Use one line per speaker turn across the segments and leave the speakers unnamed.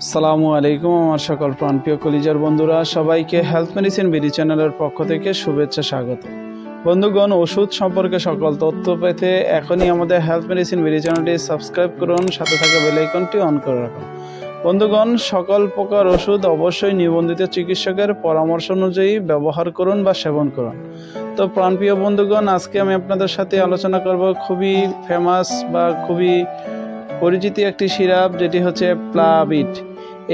আসসালামু আলাইকুম আমার সকল প্রাণপ্রিয় কলিজার বন্ধুরা, সবাইকে হেলথ মেডিসিন বিডি চ্যানেলের পক্ষ থেকে শুভেচ্ছা স্বাগত। বন্ধুগণ, ওষুধ সম্পর্কে সকল তথ্য পেতে এখনই আমাদের হেলথ মেডিসিন বিডি চ্যানেলটি সাবস্ক্রাইব করুন, সাথে থাকা বেল আইকনটি অন করে রাখুন। বন্ধুগণ, সকল প্রকার ওষুধ অবশ্যই নিবন্ধিত চিকিৎসকের পরামর্শ অনুযায়ী ব্যবহার করুন বা সেবন করুন। তো প্রাণপ্রিয় বন্ধুগণ, আজকে আমি আপনাদের সাথে আলোচনা করব খুবই ফেমাস বা খুবই পরিচিত একটি সিরাপ, যেটি হচ্ছে প্লাবিড।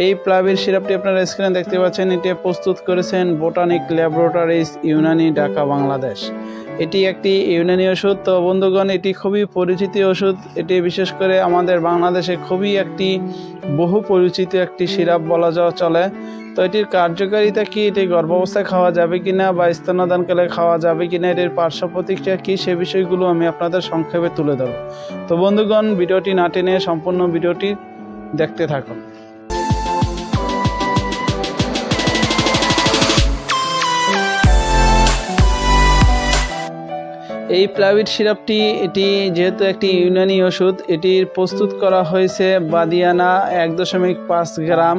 এই প্লাবিড সিরাপটি আপনারা স্ক্রিনে দেখতে পাচ্ছেন। এটি প্রস্তুত করেছেন বোটানিক ল্যাবরেটরিজ, ইউনানি, ঢাকা, বাংলাদেশ। এটি একটি ইউনানি ওষুধ। তো বন্ধুগণ, এটি খুবই পরিচিত ওষুধ। এটি বিশেষ করে আমাদের বাংলাদেশে খুবই একটি বহু পরিচিত একটি সিরাপ বলা যাওয়া চলে। তো এটির কার্যকারিতা কি, এটি গর্ভাবস্থায় খাওয়া যাবে কিনা বা স্তন্যদানকালে খাওয়া যাবে কিনা, এটির পার্শ্ব প্রতিক্রিয়া কী, সে বিষয়গুলো আমি আপনাদের সংক্ষেপে তুলে ধরব। তো বন্ধুগণ, ভিডিওটি না টেনে সম্পূর্ণ ভিডিওটি দেখতে থাকুন। এই প্লাবিড সিরাপটি এটি যেহেতু একটি ইউনানি ওষুধ, এটির প্রস্তুত করা হয়েছে বাদিয়ানা 1.5 গ্রাম,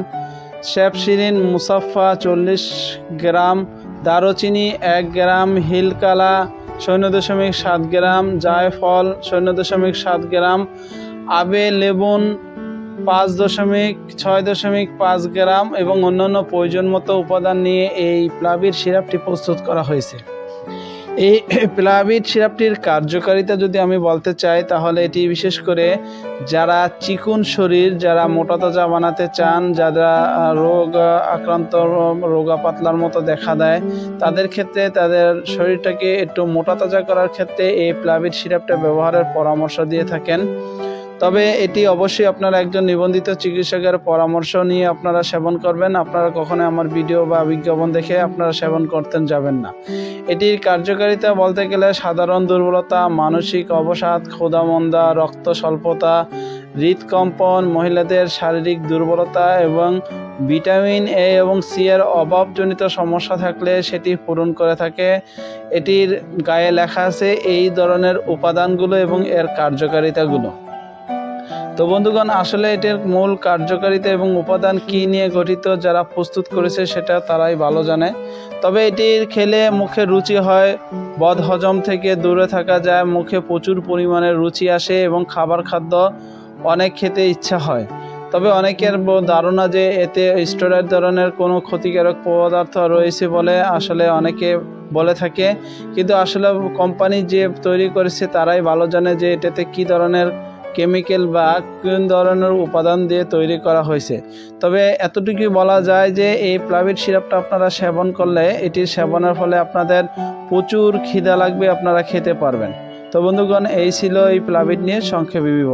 স্যাপসিরিন মুসাফা 40 গ্রাম, দারুচিনি 1 গ্রাম, হিলকালা 0.7 গ্রাম, জায়ফল 0.7 গ্রাম, আবে লেবুন 6.5 গ্রাম এবং অন্যান্য প্রয়োজন মতো উপাদান নিয়ে এই প্লাবিড সিরাপটি প্রস্তুত করা হয়েছে। এই প্লাবিড সিরাপটির কার্যকারিতা যদি আমি বলতে চাই, তাহলে এটি বিশেষ করে যারা চিকুন শরীর, যারা মোটা তাজা বানাতে চান, যারা রোগ আক্রান্ত, রোগা পাতলার মতো দেখা দেয়, তাদের ক্ষেত্রে তাদের শরীরটাকে একটু মোটা তাজা করার ক্ষেত্রে এই প্লাবিড সিরাপটা ব্যবহারের পরামর্শ দিয়ে থাকেন। তবে এটি অবশ্যই আপনারা একজন নিবন্ধিত চিকিৎসকের পরামর্শ নিয়ে আপনারা সেবন করবেন। আপনারা কখনো আমার ভিডিও বা বিজ্ঞাপন দেখে আপনারা সেবন করতে যাবেন না। এটির কার্যকারিতা বলতে গেলে সাধারণ দুর্বলতা, মানসিক অবসাদ, ক্ষুধামন্দা, রক্ত স্বল্পতা, হৃদকম্পন, মহিলাদের শারীরিক দুর্বলতা এবং ভিটামিন এ এবং সি এর অভাবজনিত সমস্যা থাকলে সেটি পূরণ করে থাকে। এটির গায়ে লেখা আছে এই ধরনের উপাদানগুলো এবং এর কার্যকারিতাগুলো। তো বন্ধুগণ, আসলে এটির মূল কার্যকারিতা এবং উপাদান কি নিয়ে গঠিত, যারা প্রস্তুত করেছে সেটা তারাই ভালো জানে। তবে এটির খেলে মুখে রুচি হয়, বদহজম থেকে দূরে থাকা যায়, মুখে প্রচুর পরিমাণে রুচি আসে এবং খাদ্য অনেক খেতে ইচ্ছা হয়। তবে অনেকের ধারণা যে এতে স্টেরয়েড ধরনের কোনো ক্ষতিকারক পদার্থ রয়েছে বলে আসলে অনেকে বলে থাকে, কিন্তু আসলে কোম্পানি যে তৈরি করেছে তারাই ভালো জানে যে এটাতে কী ধরনের কেমিক্যাল বা কোন ধরনের উপাদান দিয়ে তৈরি করা হয়েছে। তবে এতটুকুই বলা যায় যে এই প্লাবিড সিরাপটা আপনারা সেবন করলে এটির সেবনের ফলে আপনাদের প্রচুর খিদা লাগবে, আপনারা খেতে পারবেন। তো বন্ধুগণ, এই ছিল এই প্লাবিড নিয়ে সংক্ষেপে বিবরণ।